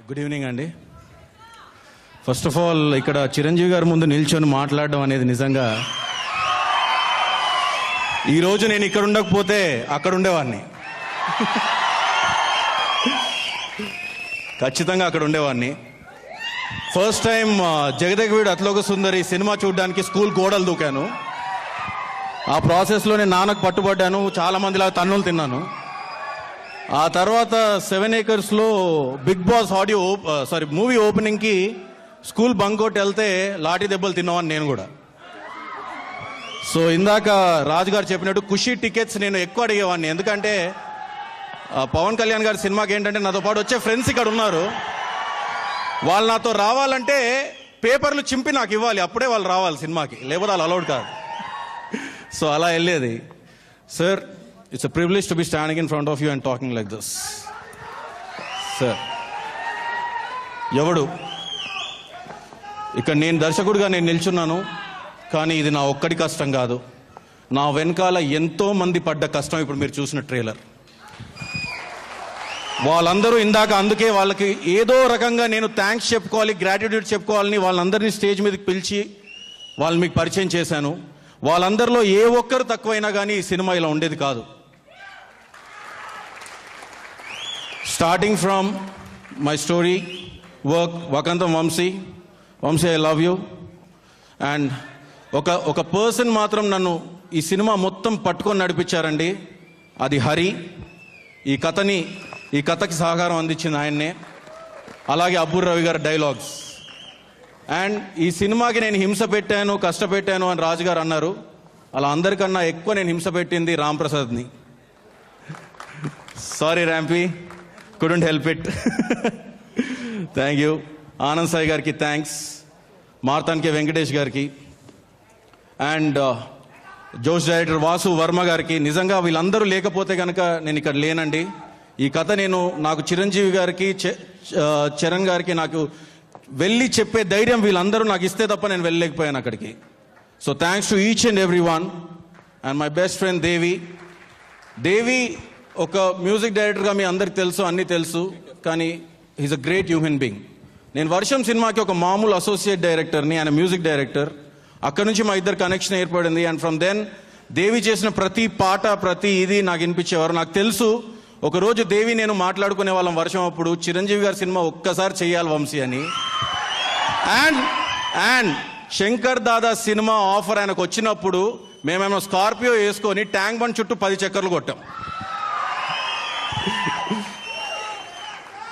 Good evening అండి. First of all ఇక్కడ చిరంజీవి గారి ముందు నిల్చొని మాట్లాడడం అనేది నిజంగా ఈరోజు నేను ఇక్కడ ఉండకపోతే అక్కడ ఉండేవాడిని, ఖచ్చితంగా అక్కడ ఉండేవాడిని. First time జగదేకవీడు Athiloka Sundari cinema చూడడానికి స్కూల్ గోడలు దూకాను. ఆ ప్రాసెస్లో నేను నాన్నకు పట్టుబడ్డాను, చాలామందిలా తన్నులు తిన్నాను. ఆ తర్వాత 7 Acres బిగ్ బాస్ మూవీ ఓపెనింగ్కి స్కూల్ బంక్ కొట్టి వెళ్తే లాఠీ దెబ్బలు తిన్నామని నేను కూడా. సో ఇందాక రాజు గారు చెప్పినట్టు ఖుషీ టికెట్స్ నేను ఎక్కువ అడిగేవాడిని, ఎందుకంటే పవన్ కళ్యాణ్ గారి సినిమాకి ఏంటంటే నాతో పాటు వచ్చే ఫ్రెండ్స్ ఇక్కడ ఉన్నారు, వాళ్ళు నాతో రావాలంటే పేపర్లు చింపి నాకు ఇవ్వాలి, అప్పుడే వాళ్ళు రావాలి సినిమాకి, లేకపోతే వాళ్ళు అలౌడ్ కాదు. సో అలా వెళ్ళేది. Sir, it's a privilege to be standing in front of you and talking like this. Sir, ఎవడు ఇక్కడ నేను దర్శకుడిగా నేను నిల్చున్నాను, కానీ ఇది నా ఒక్కడి కష్టం కాదు, నా వెనకాల ఎంతో మంది పడ్డ కష్టం. ఇప్పుడు మీరు చూసిన ట్రైలర్, వాళ్ళందరూ ఇందాక, అందుకే వాళ్ళకి ఏదో రకంగా నేను థ్యాంక్స్ చెప్పుకోవాలి, గ్రాటిట్యూడ్ చెప్పుకోవాలని వాళ్ళందరినీ స్టేజ్ మీదకి పిలిచి వాళ్ళు మీకు పరిచయం చేశాను. వాళ్ళందరిలో ఏ ఒక్కరు తక్కువైనా కానీ ఈ సినిమా ఇలా ఉండేది కాదు. Starting from my story work, Vakkantham Vamsi, I love you. And ఒక పర్సన్ మాత్రం నన్ను ఈ సినిమా మొత్తం పట్టుకొని నడిపించారండి, అది హరి. ఈ కథకి సహకారం అందించింది ఆయన్నే. అలాగే అబ్బూర్ రవి గారి డైలాగ్స్. అండ్ ఈ సినిమాకి నేను హింస పెట్టాను, కష్టపెట్టాను అని రాజుగారు అన్నారు. అలా అందరికన్నా ఎక్కువ నేను హింస పెట్టింది రామ్ ప్రసాద్ని. Sorry Rampy, couldn't help it. Thank you. Anand Sai గారికి థ్యాంక్స్, మార్తాన్ కే వెంకటేష్ గారికి, అండ్ జోష్ డైరెక్టర్ వాసు వర్మ గారికి. నిజంగా వీళ్ళందరూ లేకపోతే కనుక నేను ఇక్కడ లేనండి. ఈ కథ నాకు చిరంజీవి గారికి, చరణ్ గారికి నాకు వెళ్ళి చెప్పే ధైర్యం వీళ్ళందరూ నాకు ఇస్తే తప్ప నేను వెళ్ళలేకపోయాను అక్కడికి. So thanks to each and every one. And my best friend Devi ఒక మ్యూజిక్ డైరెక్టర్గా మీ అందరికి తెలుసు, అన్నీ తెలుసు, కానీ he's a great human being. నేను వర్షం సినిమాకి ఒక మామూలు అసోసియేట్ డైరెక్టర్ని, ఆయన మ్యూజిక్ డైరెక్టర్. అక్కడ నుంచి మా ఇద్దరు కనెక్షన్ ఏర్పడింది. అండ్ ఫ్రమ్ దెన్ దేవి చేసిన ప్రతి పాట, ప్రతి ఇది నాకు వినిపించేవారు. నాకు తెలుసు ఒకరోజు దేవి నేను మాట్లాడుకునే వాళ్ళం వర్షం అప్పుడు, చిరంజీవి గారి సినిమా ఒక్కసారి చెయ్యాలి వంశీ అని. And Shankar Dada cinema offer ఆయనకు వచ్చినప్పుడు మేమేమో స్కార్పియో వేసుకొని ట్యాంక్ బండ్ చుట్టూ 10 చక్కర్లు కొట్టాం.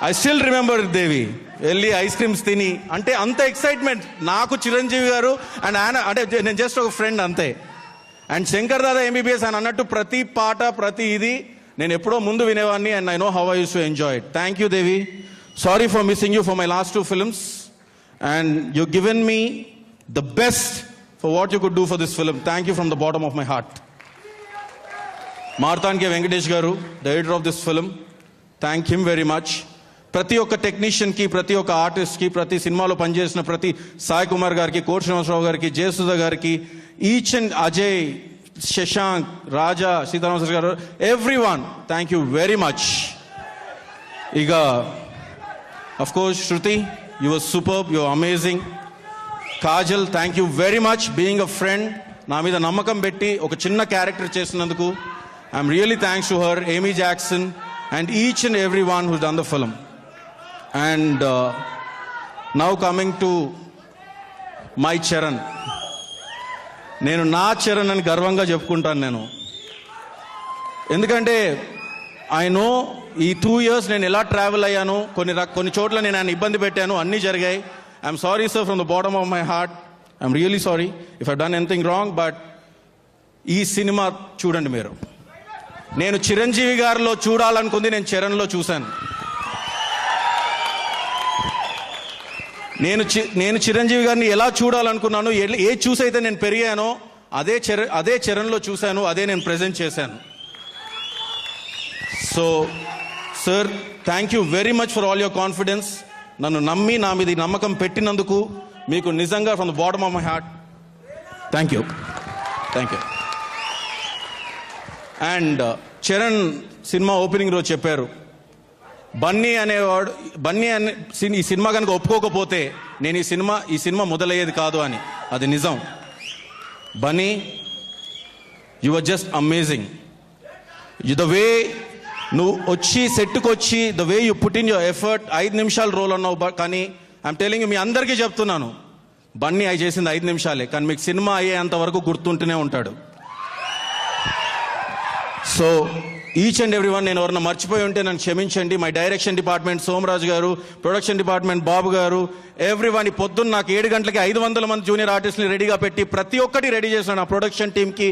ఐ స్టిల్ రిమెంబర్ దేవి వెళ్ళి ఐస్ క్రీమ్స్ తిని, అంటే అంత ఎక్సైట్మెంట్ నాకు చిరంజీవి గారు అండ్ ఆయన, అంటే నేను జస్ట్ ఒక ఫ్రెండ్ అంతే. అండ్ శంకర్ దాదా ఎంబీబీఎస్ అని అన్నట్టు ప్రతి పాట, ప్రతి ఇది నేను ఎప్పుడో ముందు వినేవాడిని. And I know how I use to enjoy it. Thank you Devi. Sorry for missing you for my last 2 films. And you given me the best for what you could do for this film. Thank you from the bottom of my heart. Marthand K Venkatesh garu, director of this film, thank him very much. ప్రతి ఒక్క టెక్నీషియన్కి, ప్రతి ఒక్క ఆర్టిస్ట్కి, ప్రతి సినిమాలో పనిచేసిన ప్రతి సాయి కుమార్ గారికి, కోటి శ్రీనివాసరావు గారికి, జయసుధ గారికి, each and Ajay, Shashank, Raja, Seetharama garu, every one, thank you very much. ఇక of course Shruti, you were superb, you are amazing. Kajal, thank you very much, being a friend, నా మీద నమ్మకం పెట్టి ఒక చిన్న క్యారెక్టర్ చేసినందుకు. I'm really thanks to her, Amy Jackson, and each and every one who done the film. And now coming to my Charan. నేను నా చరణ్ అని గర్వంగా చెప్పుకుంటాను నేను, ఎందుకంటే ఐ నో ఈ 2 years నేను ఎలా ట్రావెల్ అయ్యాను, కొన్ని చోట్ల నేను ఆయన ఇబ్బంది పెట్టాను, అన్నీ జరిగాయి. I'm sorry sir, from the bottom of my heart, I'm really sorry if I done anything wrong. But ఈ సినిమా చూడండి మీరు, నేను చిరంజీవి గారిలో చూడాలనుకుంది నేను చరణ్లో చూశాను. నేను చిరంజీవి గారిని ఎలా చూడాలనుకున్నాను, ఏ చూసైతే నేను పెరిగానో అదే చరణ్లో చూశాను, అదే నేను ప్రజెంట్ చేశాను. So sir, thank you very much for all your confidence. నన్ను నమ్మి నా మీద నమ్మకం పెట్టినందుకు మీకు నిజంగా from the bottom of my heart thank you. And Charan cinema opening రోజు చెప్పారు, బన్నీ అనేవాడు, బన్నీ అనే ఈ సినిమా కనుక ఒప్పుకోకపోతే నేను ఈ సినిమా మొదలయ్యేది కాదు అని. అది నిజం. Bunny, you are just amazing. The way నువ్వు వచ్చి సెట్కి వచ్చి the way you put in your effort, 5 నిమిషాలు రోల్ అన్నావు. కానీ ఐఎమ్ టెలింగ్ మీ అందరికీ చెప్తున్నాను, బన్నీ అయి చేసింది 5 నిమిషాలే, కానీ మీకు సినిమా అయ్యేంత వరకు గుర్తుంటూనే ఉంటాడు. So each and every one, నేను ఎవరన్నా మర్చిపోయి ఉంటే నన్ను క్షమించండి. మై డైరెక్షన్ డిపార్ట్మెంట్ సోమరాజు గారు, ప్రొడక్షన్ డిపార్ట్మెంట్ బాబు గారు, ఎవ్రీవన్. పొద్దున్న నాకు 7 గంటలకి 500 మంది జూనియర్ ఆర్టిస్ట్ని రెడీగా పెట్టి ప్రతి ఒక్కటి రెడీ చేసిన నా ప్రొడక్షన్ టీమ్కి,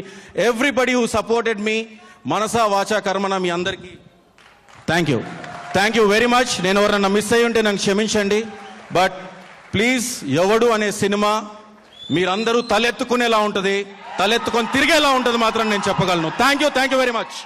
ఎవ్రీబడి హూ సపోర్టెడ్ మీ, మనసా వాచా కర్మన, మీ అందరికీ థ్యాంక్ యూ వెరీ మచ్. నేను ఎవరన్నా మిస్ అయ్యి ఉంటే నన్ను క్షమించండి. బట్ ప్లీజ్, ఎవడు అనే సినిమా మీరందరూ తలెత్తుకునేలా ఉంటుంది, తలెత్తుకొని తిరిగేలా ఉంటుంది మాత్రం నేను చెప్పగలను. Thank you very much.